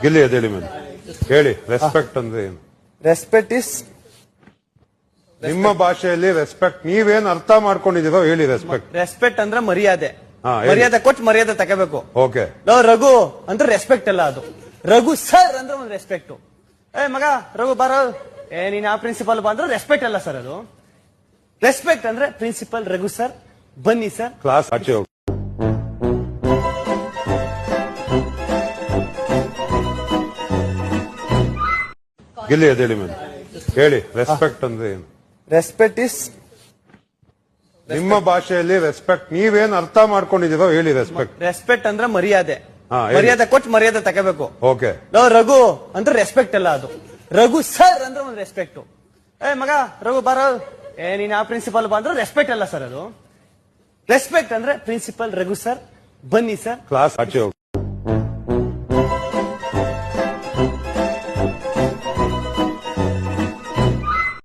ಗಿಲ್ಲಿ ಅದೇಳಿ ಮೇಲೆ ಹೇಳಿ. ರೆಸ್ಪೆಕ್ಟ್ ಅಂದ್ರೆ ಏನು? ರೆಸ್ಪೆಕ್ಟ್ ಇಸ್ ನಿಮ್ಮ ಭಾಷೆಯಲ್ಲಿ ರೆಸ್ಪೆಕ್ಟ್ ನೀವೇನ್ ಅರ್ಥ ಮಾಡ್ಕೊಂಡಿದ್ದೀರೋ ಹೇಳಿ. ರೆಸ್ಪೆಕ್ಟ್ ಅಂದ್ರೆ ಮರ್ಯಾದೆ. ಹೇಳಿ. ಮರ್ಯಾದೆ ಕೊಟ್ಟು ಮರ್ಯಾದೆ ತಗೋಬೇಕು. ಓಕೆ. ರಘು ಅಂದ್ರೆ ರೆಸ್ಪೆಕ್ಟ್ ಅಲ್ಲ ಅದು. ರಘು ಸರ್ ಅಂದ್ರೆ ಒಂದು ರೆಸ್ಪೆಕ್ಟ್. ಮಗ ರಘು ಬಾರ, ನೀನ್ ಆ ಪ್ರಿನ್ಸಿಪಲ್ ಬಾ ಅಂದ್ರೆ ರೆಸ್ಪೆಕ್ಟ್ ಅಲ್ಲ ಸರ್ ಅದು. ರೆಸ್ಪೆಕ್ಟ್ ಅಂದ್ರೆ ಪ್ರಿನ್ಸಿಪಲ್ ರಘು ಸರ್ ಬನ್ನಿ ಸರ್ ಕ್ಲಾಸ್ ಆಚೆ ಹೋಗಿ. ಗಿಲ್ಲಿ ಅದೇಳಿ ಮೇಲೆ ಹೇಳಿ. ರೆಸ್ಪೆಕ್ಟ್ ಅಂದ್ರೆ ಏನು? ರೆಸ್ಪೆಕ್ಟ್ ಇಸ್ ನಿಮ್ಮ ಭಾಷೆಯಲ್ಲಿ ರೆಸ್ಪೆಕ್ಟ್ ನೀವೇನ್ ಅರ್ಥ ಮಾಡ್ಕೊಂಡಿದ್ದೀರೋ ಹೇಳಿ. ರೆಸ್ಪೆಕ್ಟ್ ಅಂದ್ರೆ ಮರ್ಯಾದೆ. ಹೇಳಿ. ಮರ್ಯಾದೆ ಕೊಟ್ಟು ಮರ್ಯಾದೆ ತಗೋಬೇಕು. ಓಕೆ. ರಘು ಅಂದ್ರೆ ರೆಸ್ಪೆಕ್ಟ್ ಅಲ್ಲ ಅದು. ರಘು ಸರ್ ಅಂದ್ರೆ ಒಂದು ರೆಸ್ಪೆಕ್ಟ್. ಮಗ ರಘು ಬಾರ, ನೀನ್ ಆ ಪ್ರಿನ್ಸಿಪಲ್ ಬಾ ಅಂದ್ರೆ ರೆಸ್ಪೆಕ್ಟ್ ಅಲ್ಲ ಸರ್ ಅದು. ರೆಸ್ಪೆಕ್ಟ್ ಅಂದ್ರೆ ಪ್ರಿನ್ಸಿಪಲ್ ರಘು ಸರ್ ಬನ್ನಿ ಸರ್ ಕ್ಲಾಸ್ ಆಚೆ ಹೋಗಿ.